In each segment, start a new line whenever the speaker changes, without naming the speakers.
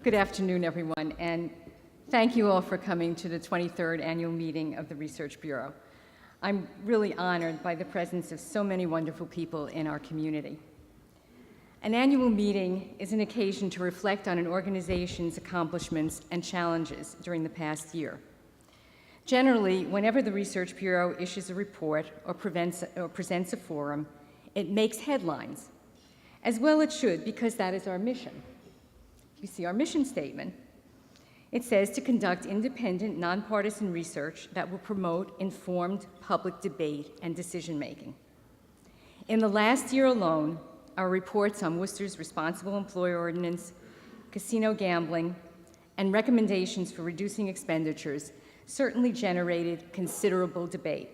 Good afternoon, everyone, and thank you all for coming to the 23rd annual meeting of the Research Bureau. I'm really honored by the presence of so many wonderful people in our community. An annual meeting is an occasion to reflect on an organization's accomplishments and challenges during the past year. Generally, whenever the Research Bureau issues a report or presents a forum, it makes headlines. As well it should, because that is our mission. You see our mission statement. It says to conduct independent, nonpartisan research that will promote informed public debate and decision-making. In the last year alone, our reports on Worcester's responsible employer ordinance, casino gambling, and recommendations for reducing expenditures certainly generated considerable debate.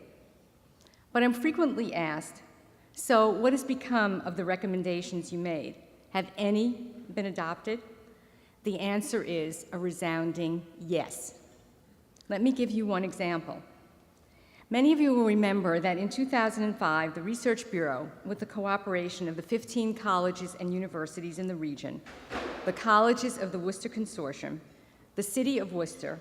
But I'm frequently asked, so what has become of the recommendations you made? Have any been adopted? The answer is a resounding yes. Let me give you one example. Many of you will remember that in 2005, the Research Bureau, with the cooperation of the 15 colleges and universities in the region, the colleges of the Worcester Consortium, the City of Worcester,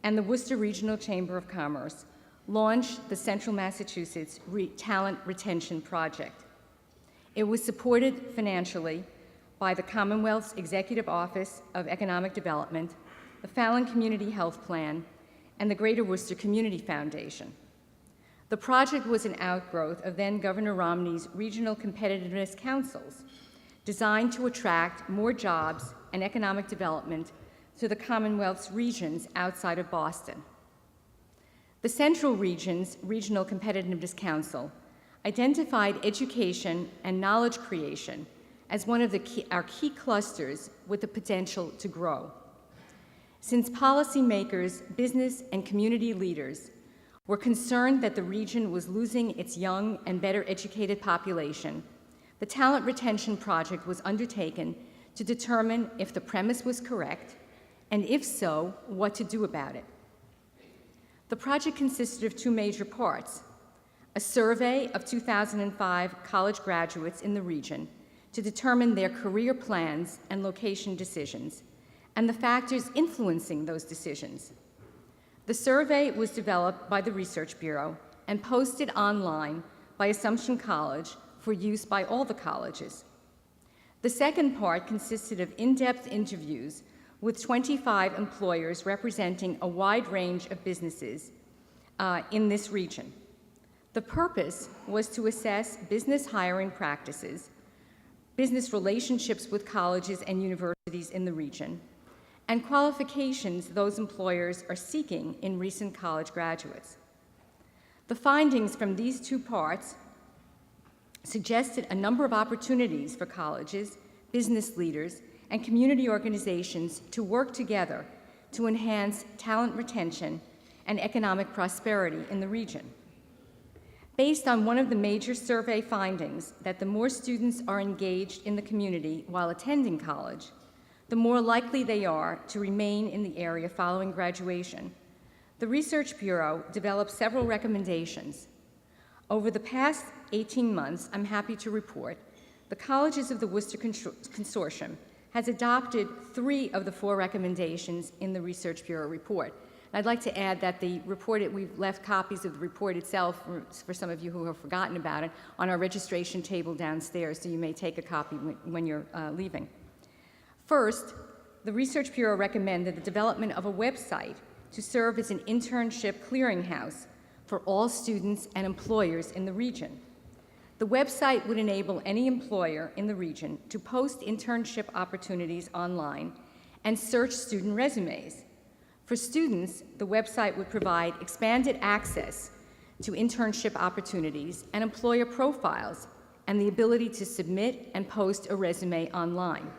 and the Worcester Regional Chamber of Commerce, launched the Central Massachusetts Talent Retention Project. It was supported financially by the Commonwealth's Executive Office of Economic Development, the Fallon Community Health Plan, and the Greater Worcester Community Foundation. The project was an outgrowth of then Governor Romney's Regional Competitiveness Councils, designed to attract more jobs and economic development to the Commonwealth's regions outside of Boston. The Central Region's Regional Competitiveness Council identified education and knowledge creation as one of our key clusters with the potential to grow. Since policymakers, business, and community leaders were concerned that the region was losing its young and better educated population, the Talent Retention Project was undertaken to determine if the premise was correct, and if so, what to do about it. The project consisted of two major parts: a survey of 2005 college graduates in the region to determine their career plans and location decisions, and the factors influencing those decisions. The survey was developed by the Research Bureau and posted online by Assumption College for use by all the colleges. The second part consisted of in-depth interviews with 25 employers representing a wide range of businesses in this region. The purpose was to assess business hiring practices, business relationships with colleges and universities in the region, and qualifications those employers are seeking in recent college graduates. The findings from these two parts suggested a number of opportunities for colleges, business leaders, and community organizations to work together to enhance talent retention and economic prosperity in the region. Based on one of the major survey findings that the more students are engaged in the community while attending college, the more likely they are to remain in the area following graduation, the Research Bureau developed several recommendations. Over the past 18 months, I'm happy to report, the colleges of the Worcester Consortium has adopted 3 of the 4 recommendations in the Research Bureau report. I'd like to add that the report, we've left copies of the report itself for some of you who have forgotten about it on our registration table downstairs, so you may take a copy when you're leaving. First, the Research Bureau recommended the development of a website to serve as an internship clearinghouse for all students and employers in the region. The website would enable any employer in the region to post internship opportunities online and search student resumes. For students, the website would provide expanded access to internship opportunities and employer profiles and the ability to submit and post a resume online.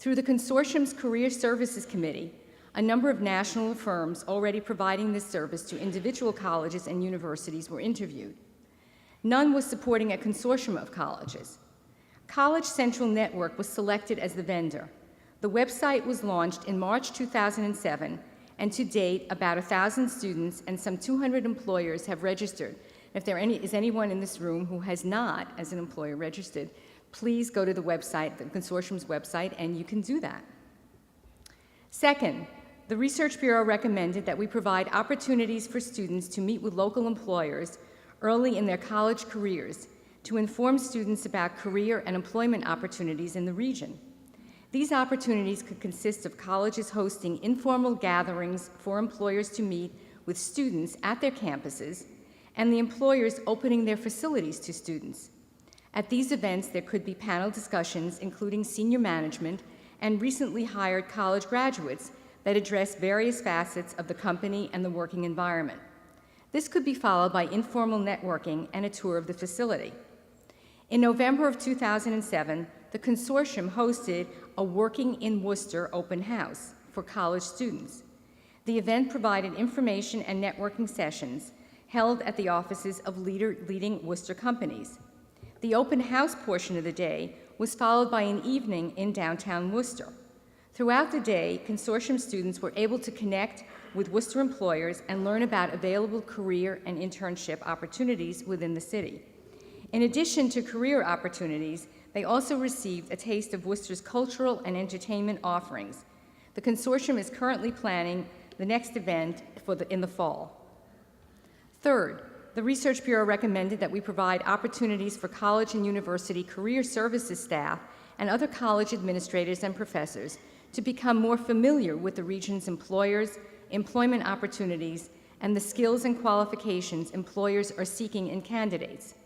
Through the consortium's Career Services Committee, a number of national firms already providing this service to individual colleges and universities were interviewed. None was supporting a consortium of colleges. College Central Network was selected as the vendor. The website was launched in March 2007, and to date, about 1,000 students and some 200 employers have registered. If there is anyone in this room who has not, as an employer, registered, please go to the website, the consortium's website, and you can do that. Second, the Research Bureau recommended that we provide opportunities for students to meet with local employers early in their college careers to inform students about career and employment opportunities in the region. These opportunities could consist of colleges hosting informal gatherings for employers to meet with students at their campuses and the employers opening their facilities to students. At these events, there could be panel discussions including senior management and recently hired college graduates that address various facets of the company and the working environment. This could be followed by informal networking and a tour of the facility. In November of 2007, the consortium hosted a Working in Worcester open house for college students. The event provided information and networking sessions held at the offices of leading Worcester companies. The open house portion of the day was followed by an evening in downtown Worcester. Throughout the day, consortium students were able to connect with Worcester employers and learn about available career and internship opportunities within the city. In addition to career opportunities, they also received a taste of Worcester's cultural and entertainment offerings. The consortium is currently planning the next event in the fall. Third, the Research Bureau recommended that we provide opportunities for college and university career services staff and other college administrators and professors to become more familiar with the region's employers, employment opportunities, and the skills and qualifications employers are seeking in candidates.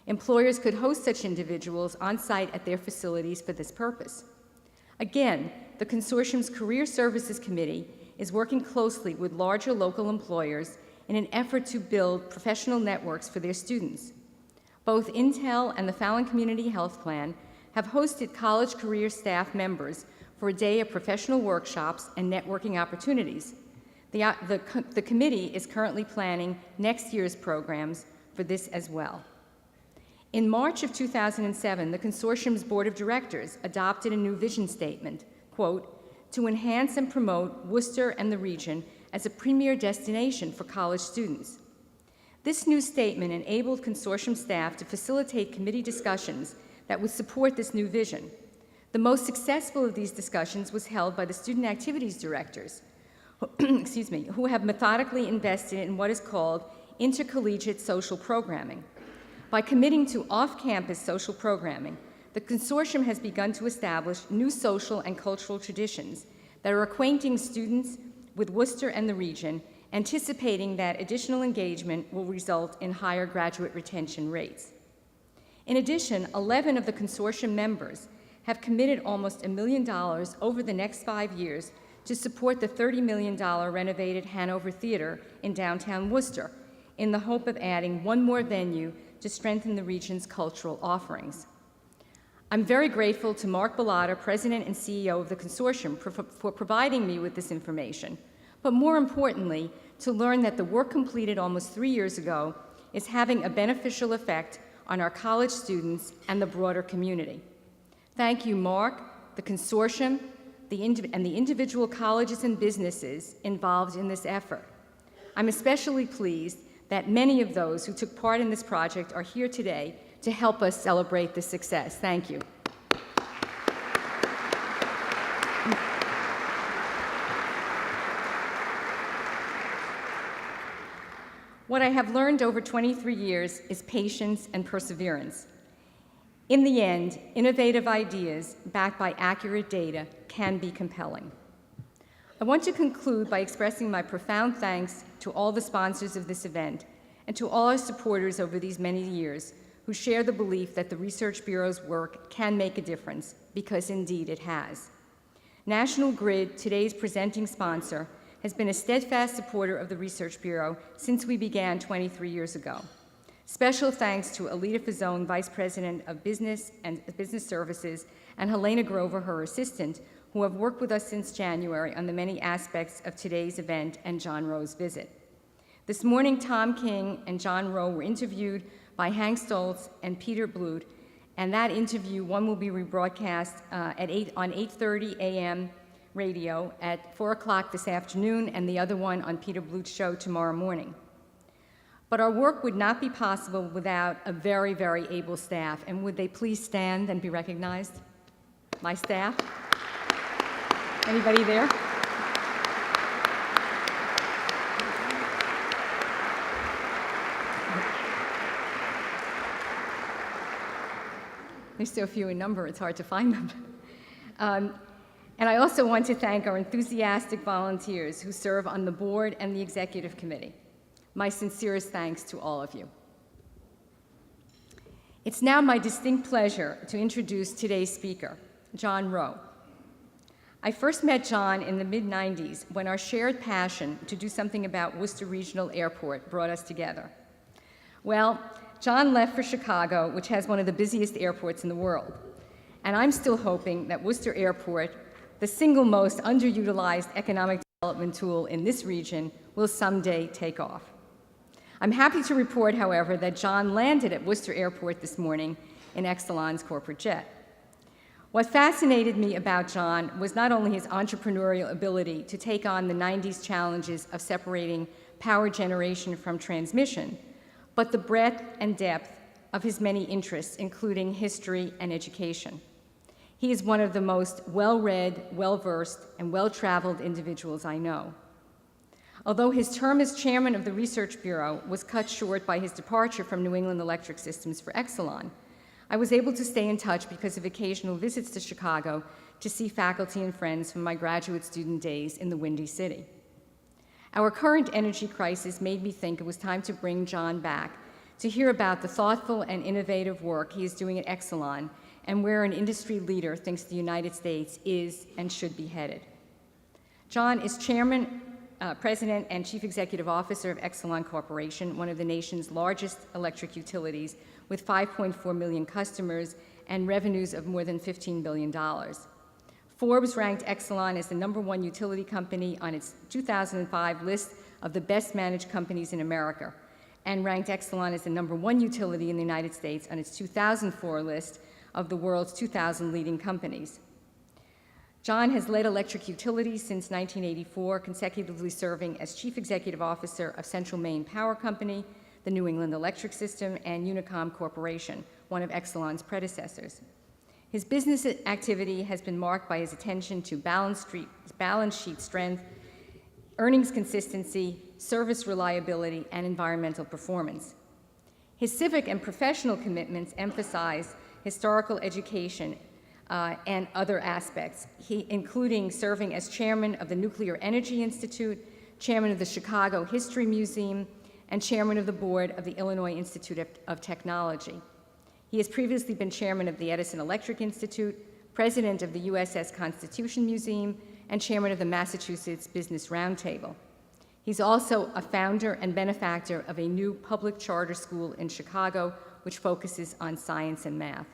Employers could host such individuals on site at their facilities for this purpose. Again, the consortium's Career Services Committee is working closely with larger local employers in an effort to build professional networks for their students. Both Intel and the Fallon Community Health Plan have hosted college career staff members for a day of professional workshops and networking opportunities. The committee is currently planning next year's programs for this as well. In March of 2007, the consortium's board of directors adopted a new vision statement, quote, to enhance and promote Worcester and the region as a premier destination for college students. This new statement enabled consortium staff to facilitate committee discussions that would support this new vision. The most successful of these discussions was held by the student activities directors, who have methodically invested in what is called intercollegiate social programming. By committing to off-campus social programming, the consortium has begun to establish new social and cultural traditions that are acquainting students with Worcester and the region, anticipating that additional engagement will result in higher graduate retention rates. In addition, 11 of the consortium members have committed almost $1 million over the next 5 years to support the $30 million renovated Hanover Theater in downtown Worcester, in the hope of adding one more venue to strengthen the region's cultural offerings. I'm very grateful to Mark Bellotta, President and CEO of the consortium, for providing me with this information, but more importantly, to learn that the work completed almost 3 years ago is having a beneficial effect on our college students and the broader community. Thank you, Mark, the consortium, and the individual colleges and businesses involved in this effort. I'm especially pleased that many of those who took part in this project are here today to help us celebrate this success. Thank you. What I have learned over 23 years is patience and perseverance. In the end, innovative ideas backed by accurate data can be compelling. I want to conclude by expressing my profound thanks to all the sponsors of this event and to all our supporters over these many years who share the belief that the Research Bureau's work can make a difference, because indeed it has. National Grid, today's presenting sponsor, has been a steadfast supporter of the Research Bureau since we began 23 years ago. Special thanks to Alita Fazzone, Vice President of Business and Business Services, and Helena Grover, her assistant, who have worked with us since January on the many aspects of today's event and John Rowe's visit. This morning, Tom King and John Rowe were interviewed by Hank Stoltz and Peter Bluth, and that interview, one will be rebroadcast on 8:30 a.m. radio at 4 o'clock this afternoon, and the other one on Peter Bluth's show tomorrow morning. But our work would not be possible without a very, very able staff, and would they please stand and be recognized? My staff? Anybody there? They're so few in number, it's hard to find them. And I also want to thank our enthusiastic volunteers who serve on the board and the executive committee. My sincerest thanks to all of you. It's now my distinct pleasure to introduce today's speaker, John Rowe. I first met John in the mid-90s when our shared passion to do something about Worcester Regional Airport brought us together. Well, John left for Chicago, which has one of the busiest airports in the world. And I'm still hoping that Worcester Airport, the single most underutilized economic development tool in this region, will someday take off. I'm happy to report, however, that John landed at Worcester Airport this morning in Exelon's corporate jet. What fascinated me about John was not only his entrepreneurial ability to take on the 90s challenges of separating power generation from transmission, but the breadth and depth of his many interests, including history and education. He is one of the most well-read, well-versed, and well-traveled individuals I know. Although his term as chairman of the Research Bureau was cut short by his departure from New England Electric Systems for Exelon, I was able to stay in touch because of occasional visits to Chicago to see faculty and friends from my graduate student days in the Windy City. Our current energy crisis made me think it was time to bring John back to hear about the thoughtful and innovative work he is doing at Exelon and where an industry leader thinks the United States is and should be headed. John is chairman, president, and chief executive officer of Exelon Corporation, one of the nation's largest electric utilities, with 5.4 million customers and revenues of more than $15 billion. Forbes ranked Exelon as the #1 utility company on its 2005 list of the best managed companies in America, and ranked Exelon as the #1 utility in the United States on its 2004 list of the world's 2,000 leading companies. John has led electric utilities since 1984, consecutively serving as chief executive officer of Central Maine Power Company, the New England Electric System, and Unicom Corporation, one of Exelon's predecessors. His business activity has been marked by his attention to balance sheet strength, earnings consistency, service reliability, and environmental performance. His civic and professional commitments emphasize historical education and other aspects, including serving as chairman of the Nuclear Energy Institute, chairman of the Chicago History Museum, and chairman of the board of the Illinois Institute of Technology. He has previously been chairman of the Edison Electric Institute, president of the USS Constitution Museum, and chairman of the Massachusetts Business Roundtable. He's also a founder and benefactor of a new public charter school in Chicago, which focuses on science and math.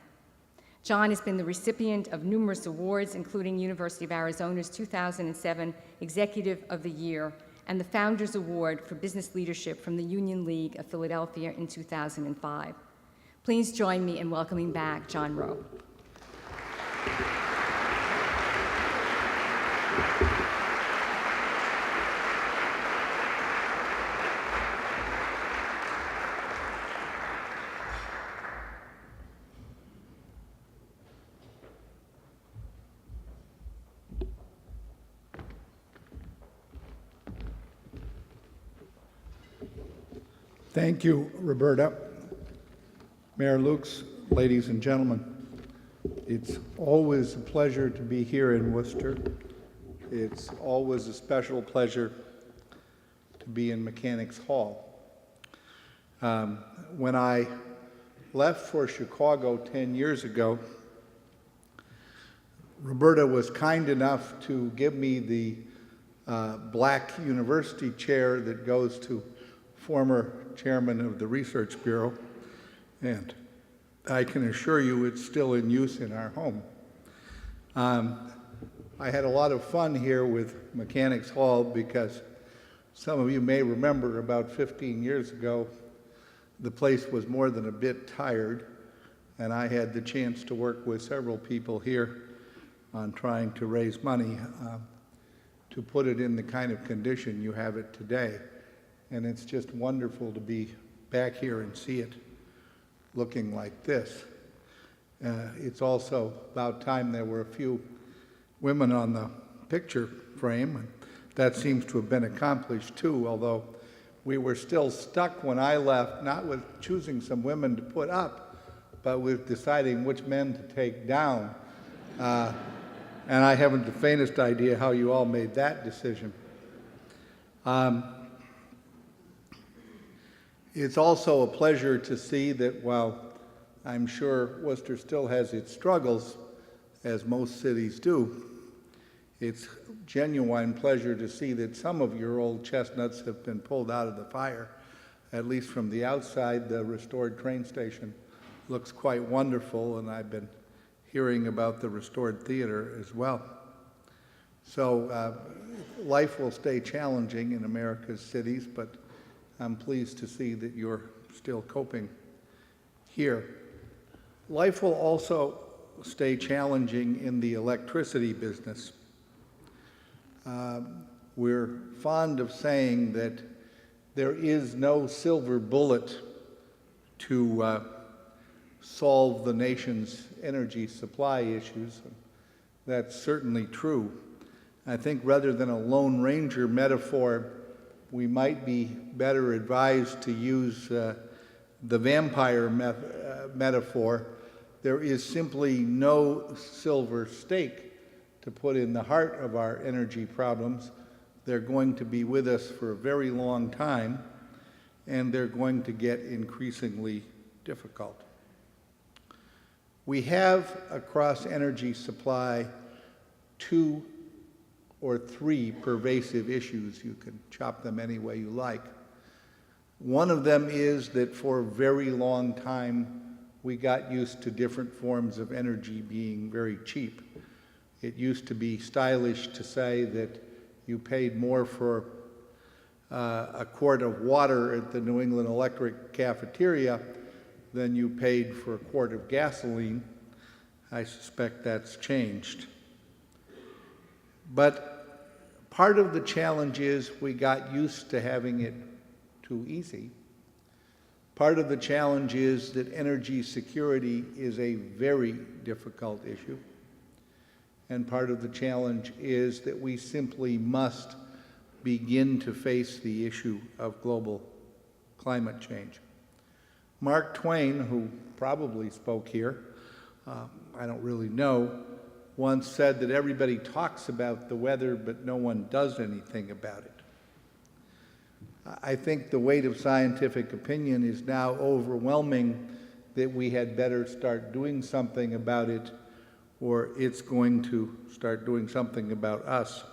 John has been the recipient of numerous awards, including University of Arizona's 2007 Executive of the Year and the Founders Award for Business Leadership from the Union League of Philadelphia in 2005. Please join me in welcoming back John Rowe.
Thank you, Roberta. Mayor Lukes, ladies and gentlemen, it's always a pleasure to be here in Worcester. It's always a special pleasure to be in Mechanics Hall. When I left for Chicago 10 years ago, Roberta was kind enough to give me the Black University chair that goes to former chairman of the Research Bureau, and I can assure you it's still in use in our home. I had a lot of fun here with Mechanics Hall because some of you may remember about 15 years ago, the place was more than a bit tired, and I had the chance to work with several people here on trying to raise money to put it in the kind of condition you have it today. And it's just wonderful to be back here and see it looking like this. It's also about time there were a few women on the picture frame, and that seems to have been accomplished too, although we were still stuck when I left, not with choosing some women to put up, but with deciding which men to take down. And I haven't the faintest idea how you all made that decision. It's also a pleasure to see that while I'm sure Worcester still has its struggles, as most cities do, it's genuine pleasure to see that some of your old chestnuts have been pulled out of the fire. At least from the outside, the restored train station looks quite wonderful, and I've been hearing about the restored theater as well. So life will stay challenging in America's cities, but I'm pleased to see that you're still coping here. Life will also stay challenging in the electricity business. We're fond of saying that there is no silver bullet to solve the nation's energy supply issues. That's certainly true. I think rather than a Lone Ranger metaphor, we might be better advised to use the vampire metaphor. There is simply no silver stake to put in the heart of our energy problems. They're going to be with us for a very long time, and they're going to get increasingly difficult. We have across energy supply 2 or 3 pervasive issues. You can chop them any way you like. One of them is that for a very long time, we got used to different forms of energy being very cheap. It used to be stylish to say that you paid more for a quart of water at the New England Electric cafeteria than you paid for a quart of gasoline. I suspect that's changed. But part of the challenge is we got used to having it too easy. Part of the challenge is that energy security is a very difficult issue. And part of the challenge is that we simply must begin to face the issue of global climate change. Mark Twain, who probably spoke here, I don't really know, once said that everybody talks about the weather, but no one does anything about it. I think the weight of scientific opinion is now overwhelming that we had better start doing something about it, or it's going to start doing something about us.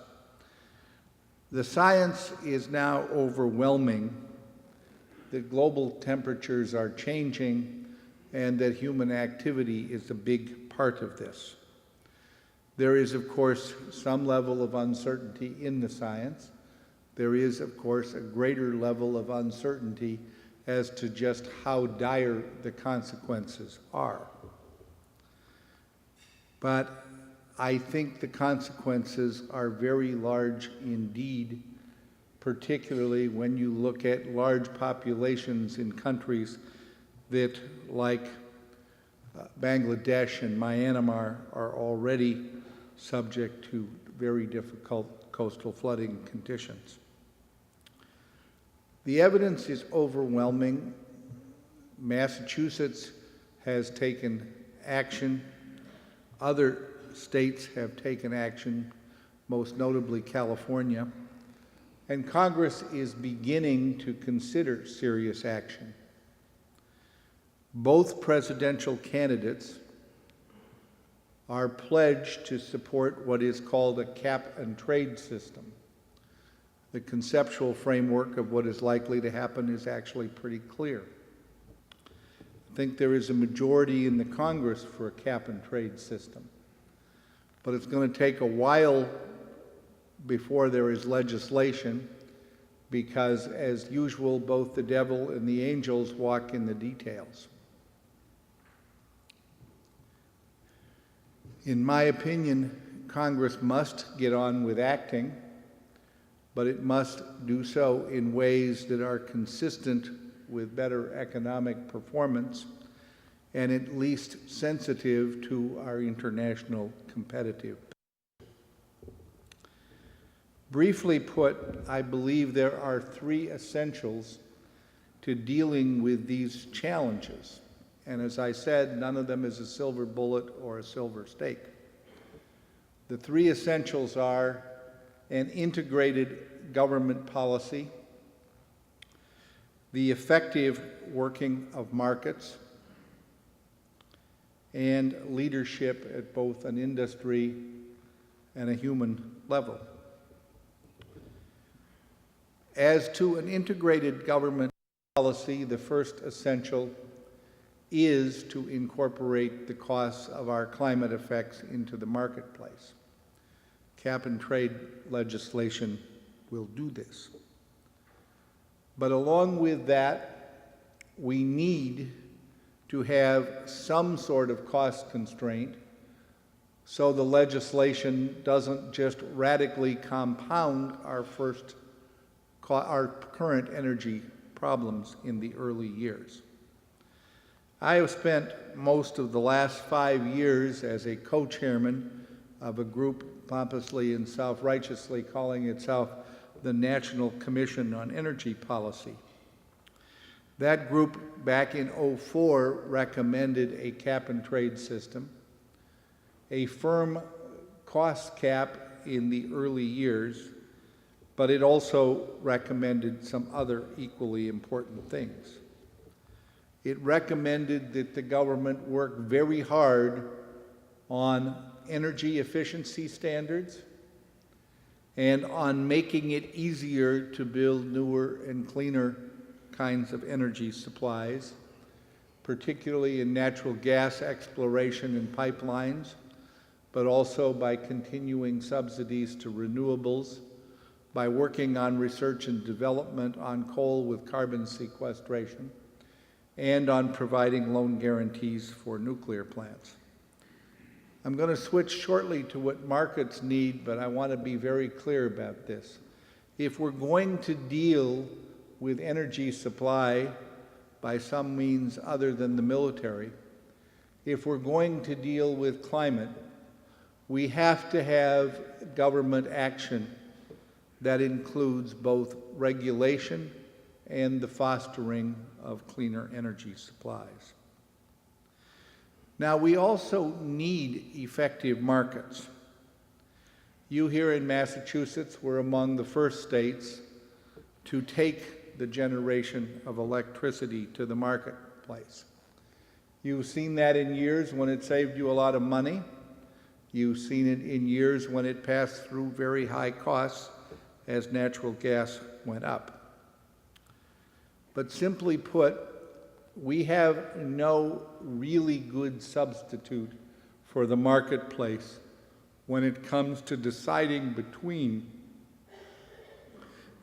The science is now overwhelming that global temperatures are changing and that human activity is a big part of this. There is, of course, some level of uncertainty in the science. There is, of course, a greater level of uncertainty as to just how dire the consequences are. But I think the consequences are very large indeed, particularly when you look at large populations in countries that, like Bangladesh and Myanmar, are already subject to very difficult coastal flooding conditions. The evidence is overwhelming. Massachusetts has taken action. Other states have taken action, most notably California. And Congress is beginning to consider serious action. Both presidential candidates are pledged to support what is called a cap-and-trade system. The conceptual framework of what is likely to happen is actually pretty clear. I think there is a majority in the Congress for a cap-and-trade system, but it's going to take a while before there is legislation because, as usual, both the devil and the angels walk in the details. In my opinion, Congress must get on with acting, but it must do so in ways that are consistent with better economic performance and at least sensitive to our international competitiveness. Briefly put, I believe there are 3 essentials to dealing with these challenges. And as I said, none of them is a silver bullet or a silver stake. The three essentials are an integrated government policy, the effective working of markets, and leadership at both an industry and a human level. As to an integrated government policy, the first essential is to incorporate the costs of our climate effects into the marketplace. Cap and trade legislation will do this. But along with that, we need to have some sort of cost constraint so the legislation doesn't just radically compound our current energy problems in the early years. I have spent most of the last 5 years as a co-chairman of a group pompously and self-righteously calling itself the National Commission on Energy Policy. That group back in '04 recommended a cap and trade system, a firm cost cap in the early years, but it also recommended some other equally important things. It recommended that the government work very hard on energy efficiency standards and on making it easier to build newer and cleaner kinds of energy supplies, particularly in natural gas exploration and pipelines, but also by continuing subsidies to renewables, by working on research and development on coal with carbon sequestration, and on providing loan guarantees for nuclear plants. I'm going to switch shortly to what markets need, but I want to be very clear about this. If we're going to deal with energy supply by some means other than the military, if we're going to deal with climate, we have to have government action that includes both regulation and the fostering of cleaner energy supplies. Now, we also need effective markets. You here in Massachusetts were among the first states to take the generation of electricity to the marketplace. You've seen that in years when it saved you a lot of money. You've seen it in years when it passed through very high costs as natural gas went up. But simply put, we have no really good substitute for the marketplace when it comes to deciding between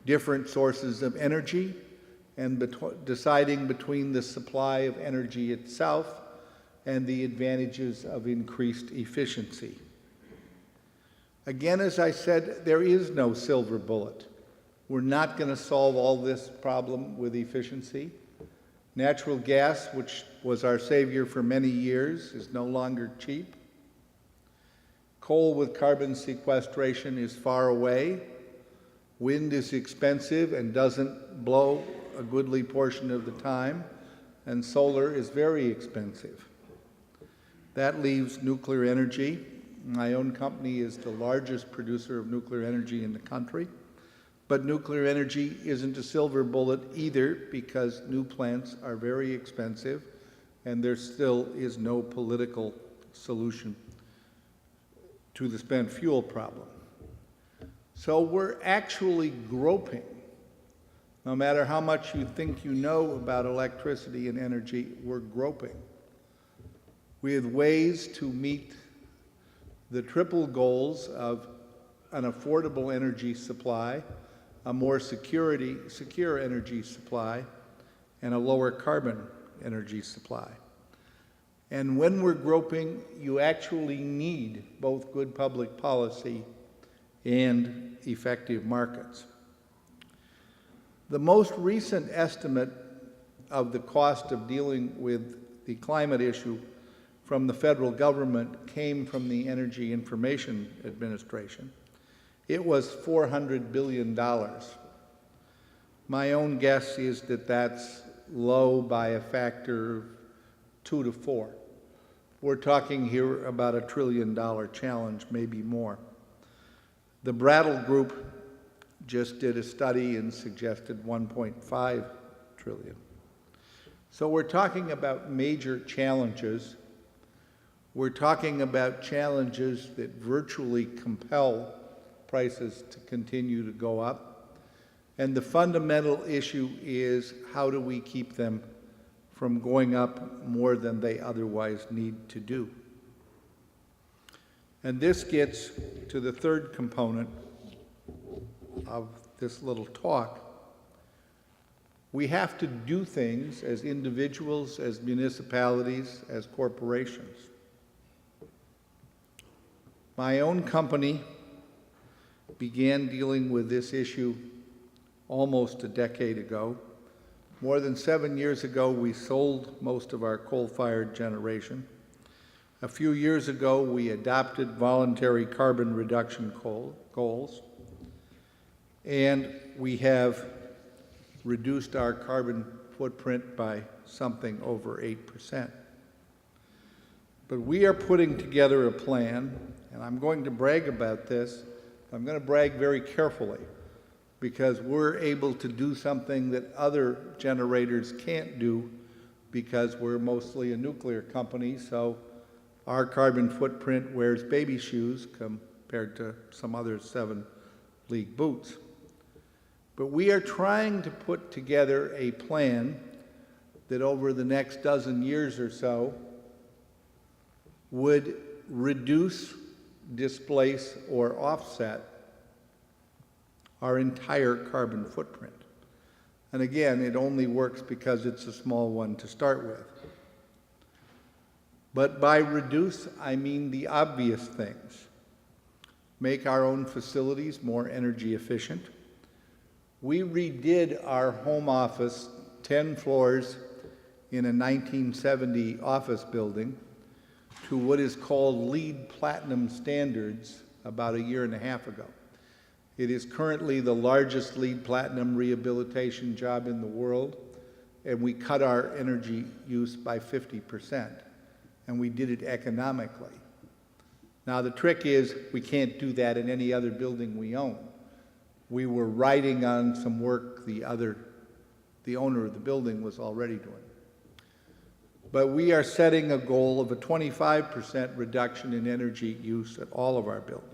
different sources of energy and deciding between the supply of energy itself and the advantages of increased efficiency. Again, as I said, there is no silver bullet. We're not going to solve all this problem with efficiency. Natural gas, which was our savior for many years, is no longer cheap. Coal with carbon sequestration is far away. Wind is expensive and doesn't blow a goodly portion of the time. And solar is very expensive. That leaves nuclear energy. My own company is the largest producer of nuclear energy in the country. But nuclear energy isn't a silver bullet either, because new plants are very expensive and there still is no political solution to the spent fuel problem. So we're actually groping, no matter how much you think you know about electricity and energy, we're groping with ways to meet the triple goals of an affordable energy supply, a more secure energy supply, and a lower carbon energy supply. And when we're groping, you actually need both good public policy and effective markets. The most recent estimate of the cost of dealing with the climate issue from the federal government came from the Energy Information Administration. It was $400 billion. My own guess is that that's low by a factor of 2 to 4. We're talking here about $1 trillion challenge, maybe more. The Brattle Group just did a study and suggested 1.5 trillion. So we're talking about major challenges. We're talking about challenges that virtually compel prices to continue to go up. And the fundamental issue is, how do we keep them from going up more than they otherwise need to do? And this gets to the third component of this little talk. We have to do things as individuals, as municipalities, as corporations. My own company began dealing with this issue almost a decade ago. More than 7 years ago, we sold most of our coal-fired generation. A few years ago, we adopted voluntary carbon reduction goals, and we have reduced our carbon footprint by something over 8%. But we are putting together a plan, and I'm going to brag about this. I'm going to brag very carefully, because we're able to do something that other generators can't do, because we're mostly a nuclear company, so our carbon footprint wears baby shoes compared to some other 7-league boots. But we are trying to put together a plan that over the next dozen years or so would reduce, displace, or offset our entire carbon footprint. And again, it only works because it's a small one to start with. But by reduce, I mean the obvious things. Make our own facilities more energy efficient. We redid our home office 10 floors in a 1970 office building to what is called LEED Platinum standards about 1.5 years ago. It is currently the largest LEED Platinum rehabilitation job in the world, and we cut our energy use by 50%, and we did it economically. Now the trick is, we can't do that in any other building we own. We were riding on some work the owner of the building was already doing. But we are setting a goal of a 25% reduction in energy use at all of our buildings.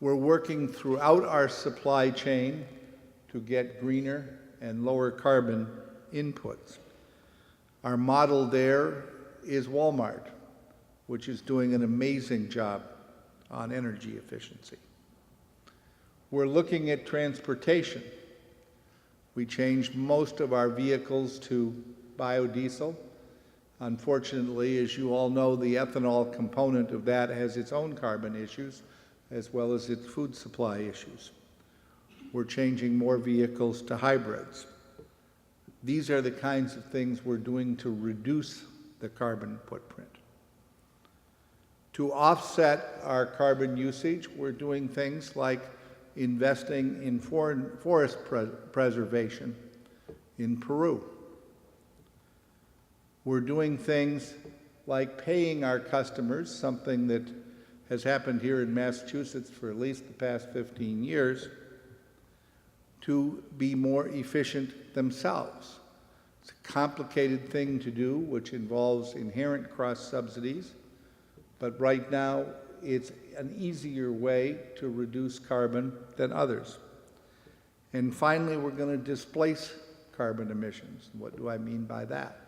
We're working throughout our supply chain to get greener and lower carbon inputs. Our model there is Walmart, which is doing an amazing job on energy efficiency. We're looking at transportation. We changed most of our vehicles to biodiesel. Unfortunately, as you all know, the ethanol component of that has its own carbon issues, as well as its food supply issues. We're changing more vehicles to hybrids. These are the kinds of things we're doing to reduce the carbon footprint. To offset our carbon usage, we're doing things like investing in forest preservation in Peru. We're doing things like paying our customers, something that has happened here in Massachusetts for at least the past 15 years, to be more efficient themselves. It's a complicated thing to do, which involves inherent cross-subsidies, but right now it's an easier way to reduce carbon than others. And finally, we're going to displace carbon emissions. What do I mean by that?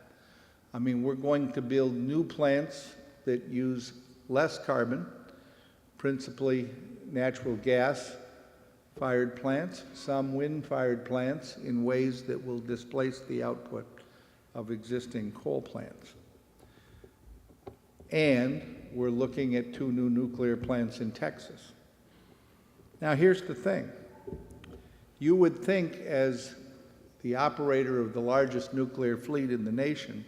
I mean, we're going to build new plants that use less carbon, principally natural gas-fired plants, some wind-fired plants, in ways that will displace the output of existing coal plants. And we're looking at 2 new nuclear plants in Texas. Now, here's the thing. You would think, as the operator of the largest nuclear fleet in the nation,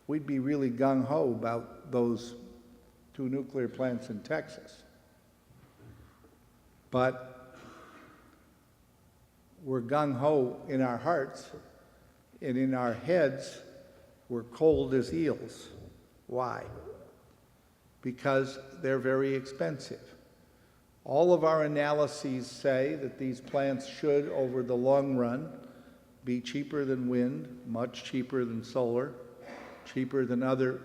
we'd be really gung-ho about those 2 nuclear plants in Texas. But we're gung-ho in our hearts, and in our heads, We're cold as eels. Why? Because they're very expensive. All of our analyses say that these plants should, over the long run, be cheaper than wind, much cheaper than solar, cheaper than other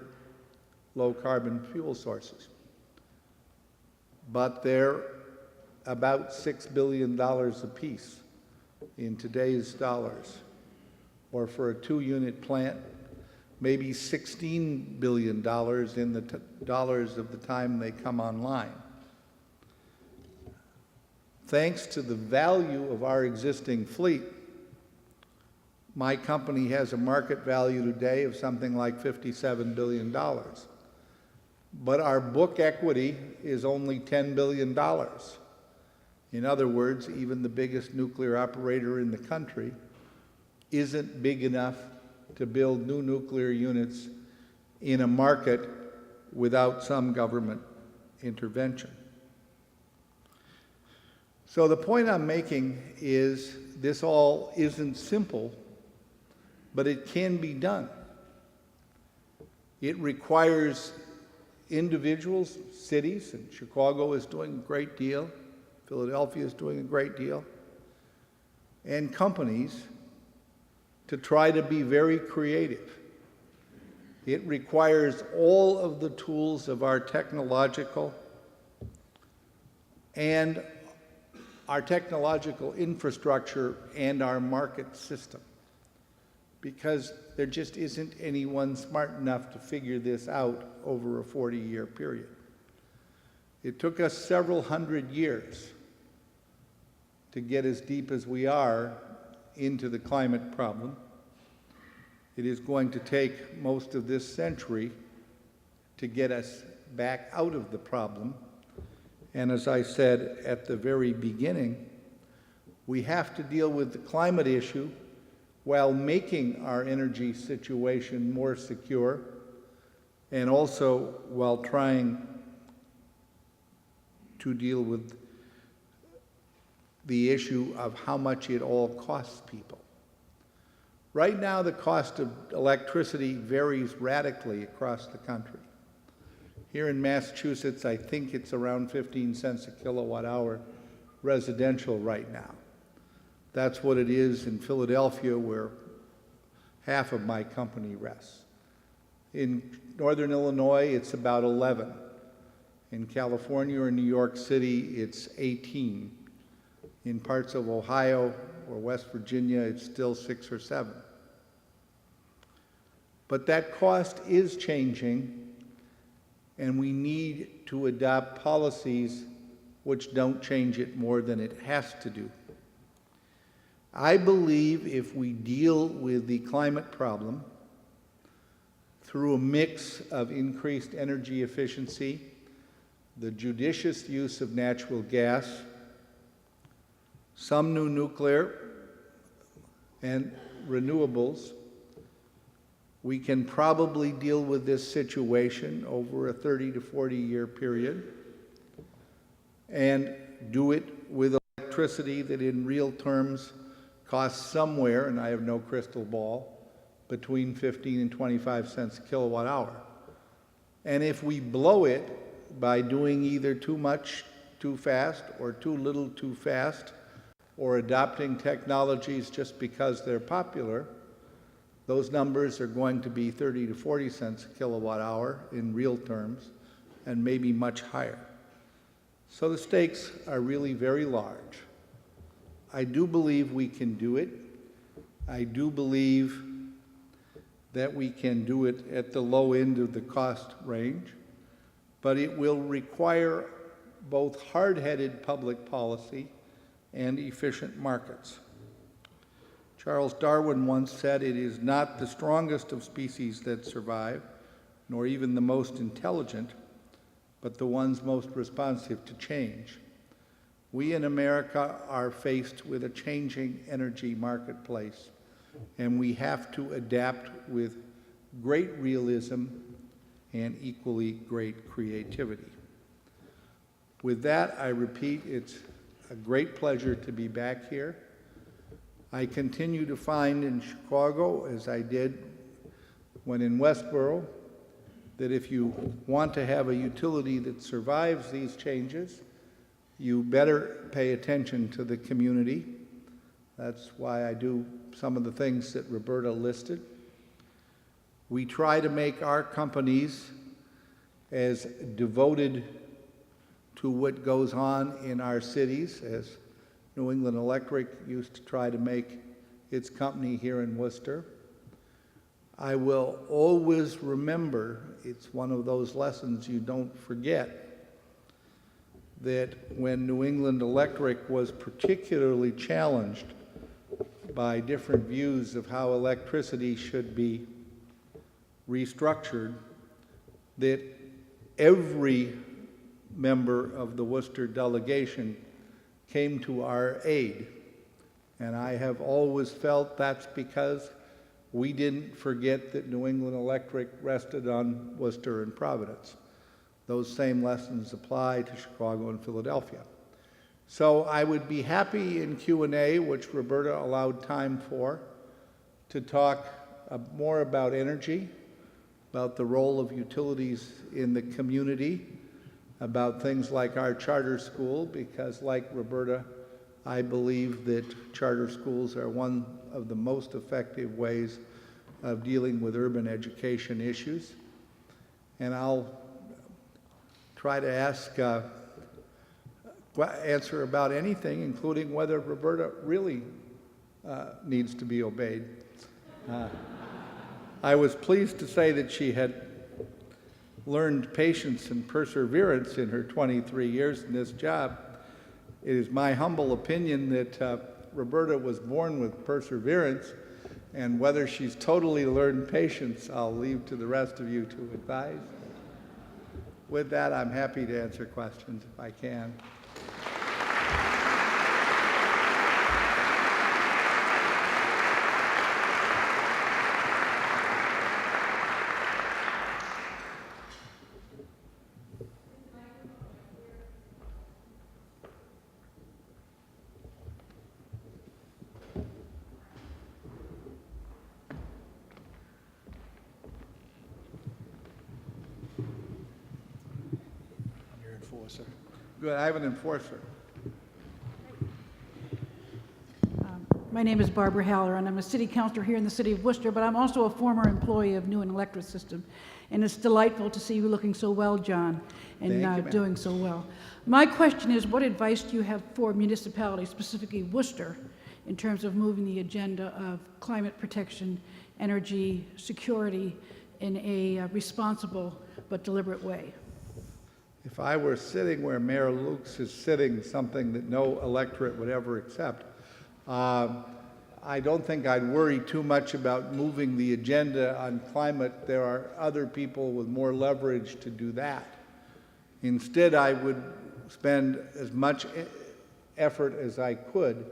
low-carbon fuel sources. But they're about $6 billion apiece in today's dollars, or for a 2-unit plant, maybe $16 billion in the dollars of the time they come online. Thanks to the value of our existing fleet, my company has a market value today of something like $57 billion. But our book equity is only $10 billion. In other words, even the biggest nuclear operator in the country isn't big enough to build new nuclear units in a market without some government intervention. So the point I'm making is this all isn't simple, but it can be done. It requires individuals, cities, and Chicago is doing a great deal, Philadelphia is doing a great deal, and companies to try to be very creative. It requires all of the tools of our technological infrastructure and our market system, because there just isn't anyone smart enough to figure this out over a 40-year period. It took us several hundred years to get as deep as we are into the climate problem. It is going to take most of this century to get us back out of the problem. And as I said at the very beginning, we have to deal with the climate issue while making our energy situation more secure, and also while trying to deal with the issue of how much it all costs people. Right now, the cost of electricity varies radically across the country. Here in Massachusetts, I think it's around 15 cents a kilowatt hour residential right now. That's what it is in Philadelphia, where half of my company rests. In Northern Illinois, it's about 11. In California or New York City, it's 18. In parts of Ohio or West Virginia, it's still 6 or 7. But that cost is changing, and we need to adopt policies which don't change it more than it has to do. I believe if we deal with the climate problem through a mix of increased energy efficiency, the judicious use of natural gas, some new nuclear, and renewables, we can probably deal with this situation over a 30 to 40-year period and do it with electricity that in real terms costs somewhere, and I have no crystal ball, between 15 and 25 cents a kilowatt hour. And if we blow it by doing either too much too fast or too little too fast, or adopting technologies just because they're popular, those numbers are going to be 30 to 40 cents a kilowatt hour in real terms, and maybe much higher. So the stakes are really very large. I do believe we can do it. I do believe that we can do it at the low end of the cost range, but it will require both hard-headed public policy and efficient markets. Charles Darwin once said, "It is not the strongest of species that survive, nor even the most intelligent, but the ones most responsive to change." We in America are faced with a changing energy marketplace, and we have to adapt with great realism and equally great creativity. With that, I repeat, it's a great pleasure to be back here. I continue to find in Chicago, as I did when in Westboro, that if you want to have a utility that survives these changes, you better pay attention to the community. That's why I do some of the things that Roberta listed. We try to make our companies as devoted to what goes on in our cities as New England Electric used to try to make its company here in Worcester. I will always remember, it's one of those lessons you don't forget, that when New England Electric was particularly challenged by different views of how electricity should be restructured, that every member of the Worcester delegation came to our aid. And I have always felt that's because we didn't forget that New England Electric rested on Worcester and Providence. Those same lessons apply to Chicago and Philadelphia. So I would be happy in Q&A, which Roberta allowed time for, to talk more about energy, about the role of utilities in the community, about things like our charter school, because like Roberta, I believe that charter schools are one of the most effective ways of dealing with urban education issues. And I'll try to answer about anything, including whether Roberta really needs to be obeyed. I was pleased to say that she had learned patience and perseverance in her 23 years in this job. It is my humble opinion that Roberta was born with perseverance, and whether she's totally learned patience, I'll leave to the rest of you to advise. With that, I'm happy to answer questions if I can.
Enforcer.
Good, I have an enforcer.
My name is Barbara Haller, and I'm a city councilor here in the city of Worcester, but I'm also a former employee of New England Electric System. And it's delightful to see you looking so well, John, and
Thank you, ma'am.
doing so well. My question is, what advice do you have for municipalities, specifically Worcester, in terms of moving the agenda of climate protection, energy security in a responsible but deliberate way?
If I were sitting where Mayor Lukes is sitting, something that no electorate would ever accept, I don't think I'd worry too much about moving the agenda on climate. There are other people with more leverage to do that. Instead, I would spend as much effort as I could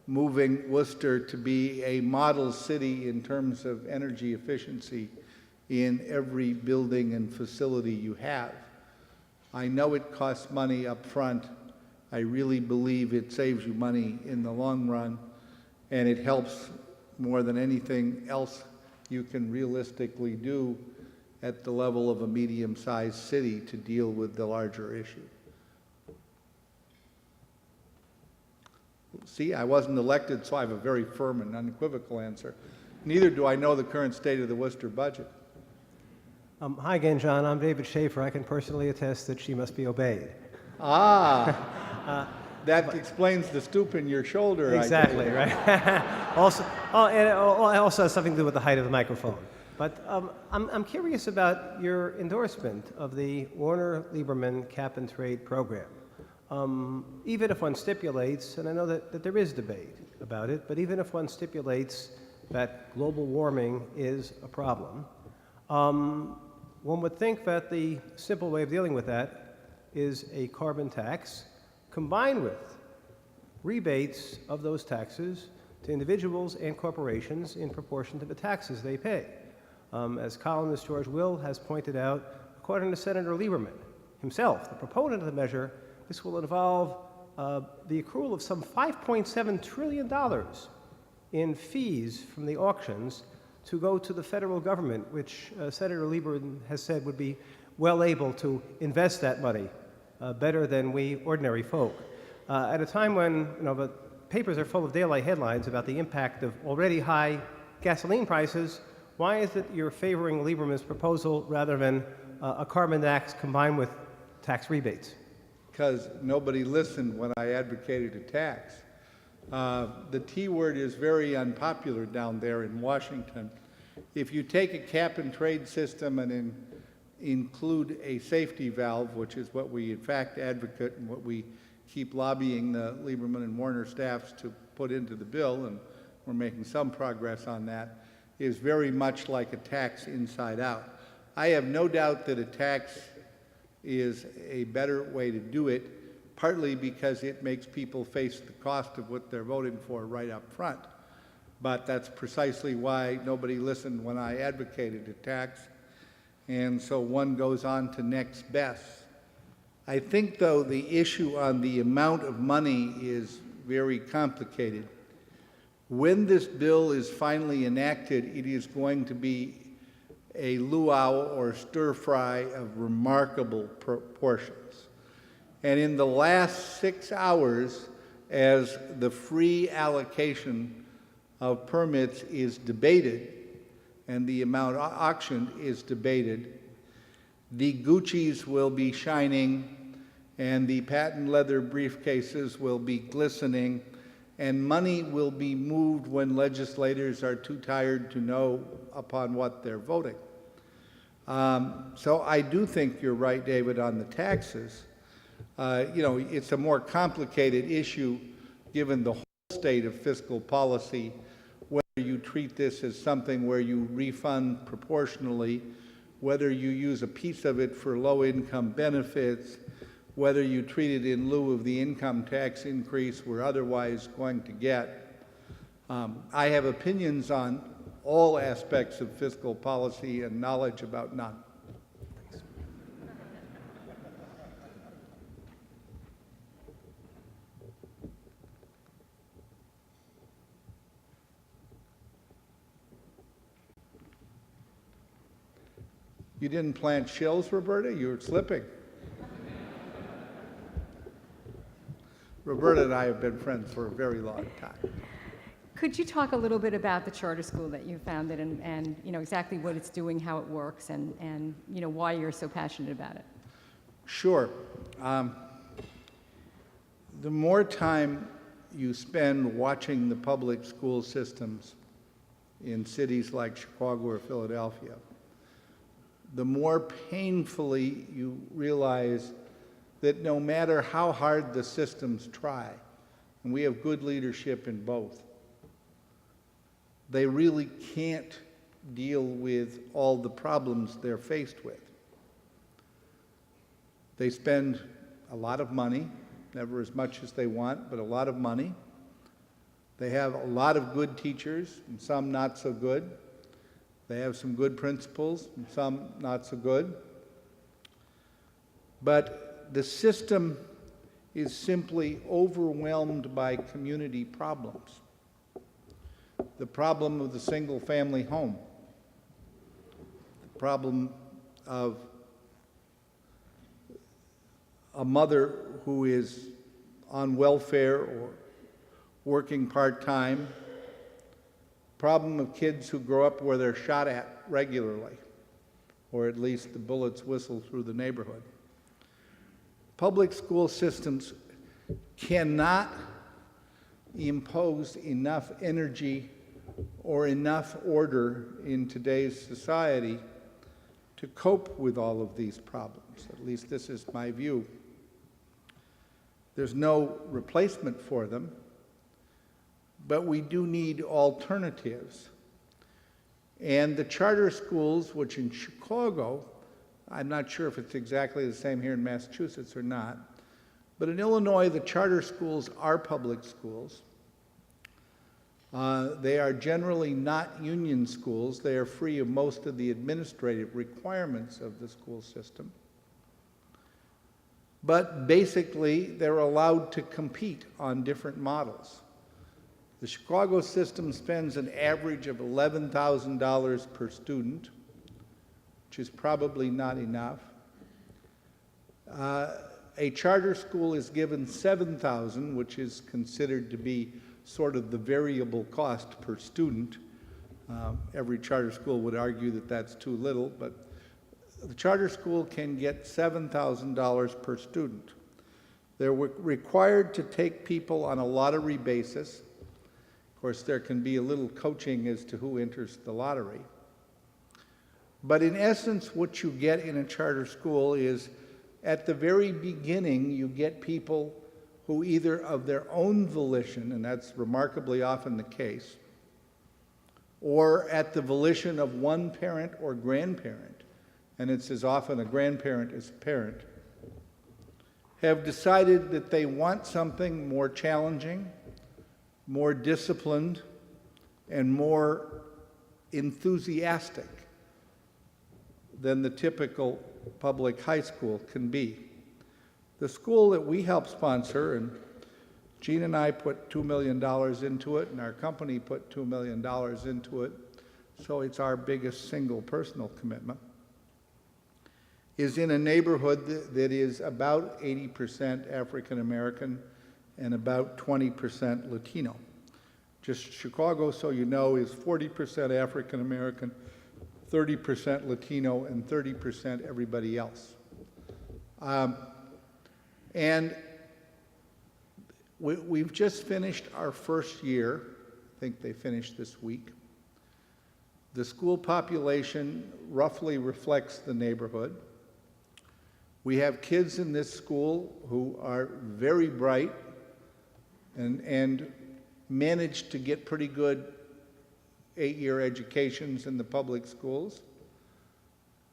moving Worcester to be a model city in terms of energy efficiency in every building and facility you have. I know it costs money up front. I really believe it saves you money in the long run, and it helps more than anything else you can realistically do at the level of a medium-sized city to deal with the larger issue. See, I wasn't elected, so I have a very firm and unequivocal answer. Neither do I know the current state of the Worcester budget.
Hi again, John. I'm David Schaefer. I can personally attest that she must be obeyed.
Ah, that explains the stoop in your shoulder.
Exactly, right? Also, and it also has something to do with the height of the microphone. But I'm curious about your endorsement of the Warner Lieberman Cap and Trade program. Even if one stipulates, and I know that there is debate about it, but even if one stipulates that global warming is a problem, one would think that the simple way of dealing with that is a carbon tax combined with rebates of those taxes to individuals and corporations in proportion to the taxes they pay. As columnist George Will has pointed out, according to Senator Lieberman himself, the proponent of the measure, this will involve the accrual of some $5.7 trillion in fees from the auctions to go to the federal government, which Senator Lieberman has said would be well able to invest that money better than we ordinary folk. At a time when the papers are full of daily headlines about the impact of already high gasoline prices, why is it you're favoring Lieberman's proposal rather than a carbon tax combined with tax rebates?
Because nobody listened when I advocated a tax. The T word is very unpopular down there in Washington. If you take a cap and trade system and include a safety valve, which is what we in fact advocate and what we keep lobbying the Lieberman and Warner staffs to put into the bill, and we're making some progress on that, is very much like a tax inside out. I have no doubt that a tax is a better way to do it, partly because it makes people face the cost of what they're voting for right up front. But that's precisely why nobody listened when I advocated a tax, and so one goes on to next best. I think, though, the issue on the amount of money is very complicated. When this bill is finally enacted, it is going to be a luau or stir fry of remarkable proportions. And in the last 6 hours, as the free allocation of permits is debated and the amount auctioned is debated, the Gucci's will be shining and the patent leather briefcases will be glistening, and money will be moved when legislators are too tired to know upon what they're voting. So I do think you're right, David, on the taxes. It's a more complicated issue given the whole state of fiscal policy, whether you treat this as something where you refund proportionally, whether you use a piece of it for low-income benefits, whether you treat it in lieu of the income tax increase we're otherwise going to get. I have opinions on all aspects of fiscal policy and knowledge about none. You didn't plant shills, Roberta? You were slipping. Roberta and I have been friends for a very long time.
Could you talk a little bit about the charter school that you founded and exactly what it's doing, how it works, and why you're so passionate about it?
Sure. The more time you spend watching the public school systems in cities like Chicago or Philadelphia, the more painfully you realize that no matter how hard the systems try, and we have good leadership in both, they really can't deal with all the problems they're faced with. They spend a lot of money, never as much as they want, but a lot of money. They have a lot of good teachers, and some not so good. They have some good principals, and some not so good. But the system is simply overwhelmed by community problems. The problem of the single-family home, the problem of a mother who is on welfare or working part-time, problem of kids who grow up where they're shot at regularly, or at least the bullets whistle through the neighborhood. Public school systems cannot impose enough energy or enough order in today's society to cope with all of these problems. At least this is my view. There's no replacement for them, but we do need alternatives. And the charter schools, which in Chicago, I'm not sure if it's exactly the same here in Massachusetts or not, but in Illinois, the charter schools are public schools. They are generally not union schools. They are free of most of the administrative requirements of the school system. But basically, they're allowed to compete on different models. The Chicago system spends an average of $11,000 per student, which is probably not enough. A charter school is given $7,000, which is considered to be sort of the variable cost per student. Every charter school would argue that that's too little, but the charter school can get $7,000 per student. They're required to take people on a lottery basis. Of course, there can be a little coaching as to who enters the lottery. But in essence, what you get in a charter school is, at the very beginning, you get people who either of their own volition, and that's remarkably often the case, or at the volition of one parent or grandparent, and it's as often a grandparent as a parent, have decided that they want something more challenging, more disciplined, and more enthusiastic than the typical public high school can be. The school that we help sponsor, and Gene and I put $2 million into it, and our company put $2 million into it, so it's our biggest single personal commitment, is in a neighborhood that is about 80% African American and about 20% Latino. Just Chicago, so you know, is 40% African American, 30% Latino, and 30% everybody else. And we've just finished our first year. I think they finished this week. The school population roughly reflects the neighborhood. We have kids in this school who are very bright and manage to get pretty good 8-year educations in the public schools.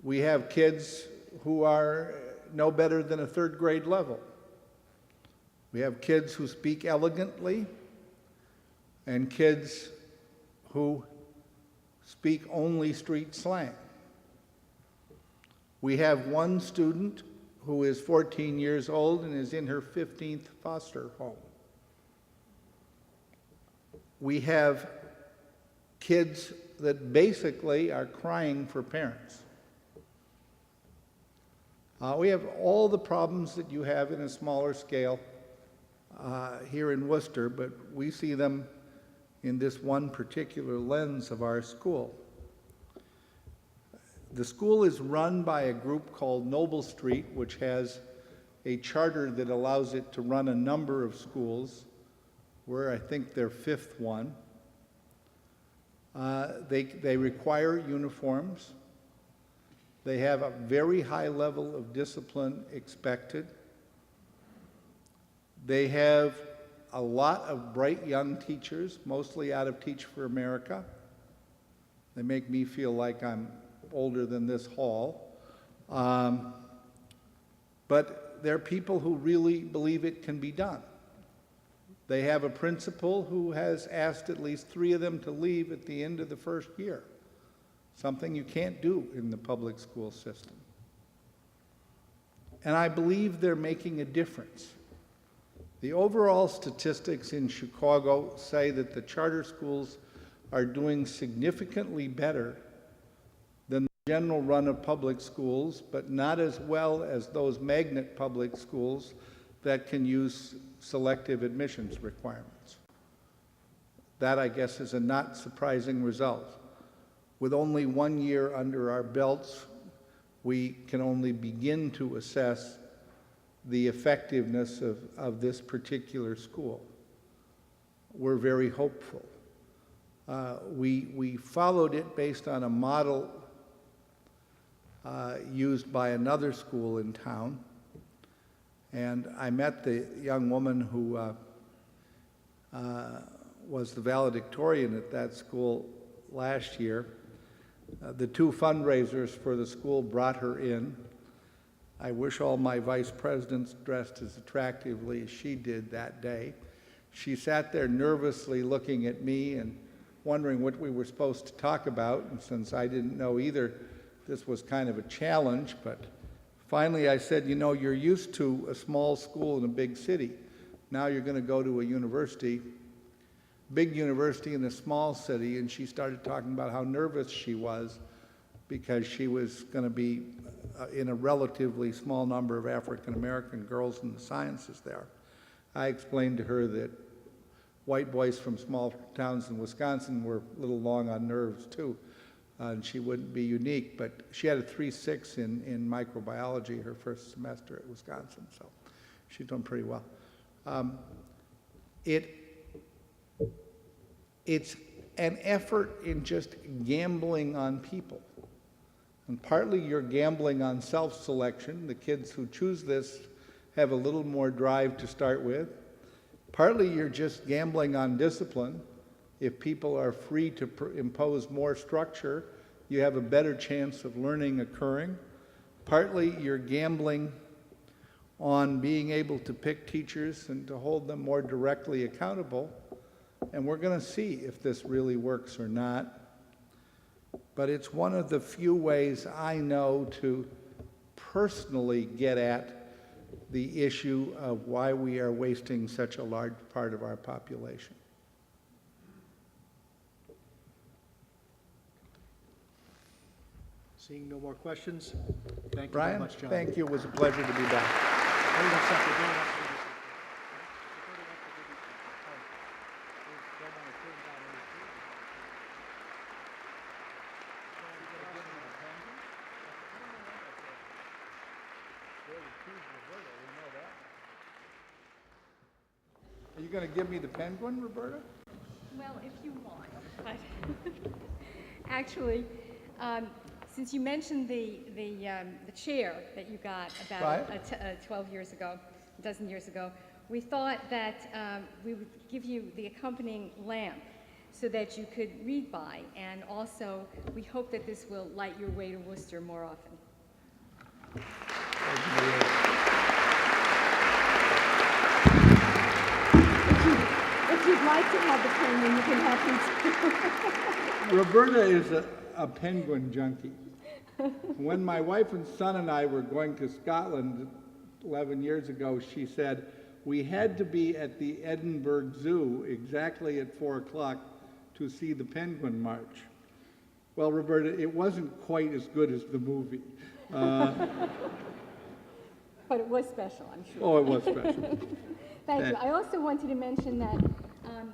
We have kids who are no better than a third grade level. We have kids who speak elegantly and kids who speak only street slang. We have one student who is 14 years old and is in her 15th foster home. We have kids that basically are crying for parents. We have all the problems that you have in a smaller scale here in Worcester, but we see them in this one particular lens of our school. The school is run by a group called Noble Street, which has a charter that allows it to run a number of schools. We're, I think, their 5th one. They require uniforms. They have a very high level of discipline expected. They have a lot of bright young teachers, mostly out of Teach for America. They make me feel like I'm older than this hall. But they're people who really believe it can be done. They have a principal who has asked at least 3 of them to leave at the end of the first year, something you can't do in the public school system. And I believe they're making a difference. The overall statistics in Chicago say that the charter schools are doing significantly better than the general run of public schools, but not as well as those magnet public schools that can use selective admissions requirements. That, I guess, is a not surprising result. With only 1 year under our belts, we can only begin to assess the effectiveness of this particular school. We're very hopeful. We followed it based on a model used by another school in town. And I met the young woman who was the valedictorian at that school last year. The 2 fundraisers for the school brought her in. I wish all my vice presidents dressed as attractively as she did that day. She sat there nervously looking at me and wondering what we were supposed to talk about. And since I didn't know either, this was kind of a challenge. But finally I said, you know, you're used to a small school in a big city. Now you're going to go to a university. big university in a small city, and she started talking about how nervous she was because she was going to be in a relatively small number of African American girls in the sciences there. I explained to her that white boys from small towns in Wisconsin were a little long on nerves too, and she wouldn't be unique, but she had a 3.6 in microbiology her first semester at Wisconsin, so she's done pretty well. It's an effort in just gambling on people. And partly you're gambling on self-selection. The kids who choose this have a little more drive to start with. Partly you're just gambling on discipline. If people are free to impose more structure, you have a better chance of learning occurring. Partly you're gambling on being able to pick teachers and to hold them more directly accountable. And we're going to see if this really works or not. But it's one of the few ways I know to personally get at the issue of why we are wasting such a large part of our population.
Seeing no more questions, thank you
Brian,
very much, John.
thank you. It was a pleasure to be back. Are you going to give me the penguin, Roberta?
Well, if you want. But actually, since you mentioned the chair that you got about
Right.
12 years ago, a dozen years ago, we thought that we would give you the accompanying lamp so that you could read by, and also we hope that this will light your way to Worcester more often. If you'd like to have the penguin, you can have these.
Roberta is a penguin junkie. When my wife and son and I were going to Scotland 11 years ago, she said, we had to be at the Edinburgh Zoo exactly at 4 o'clock to see the penguin march. Well, Roberta, it wasn't quite as good as the movie.
But it was special, I'm sure.
Oh, it was special.
Thank you. I also wanted to mention that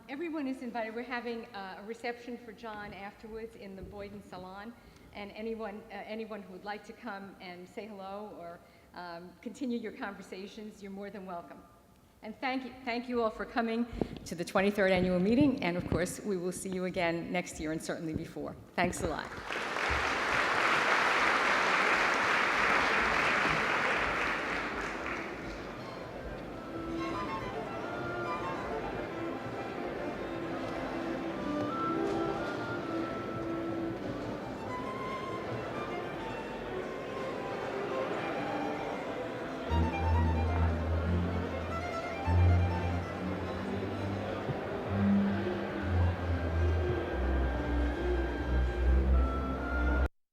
everyone is invited. We're having a reception for John afterwards in the Boyden Salon, and anyone who would like to come and say hello or continue your conversations, you're more than welcome. And thank you all for coming to the 23rd annual meeting, and of course, we will see you again next year and certainly before. Thanks a lot.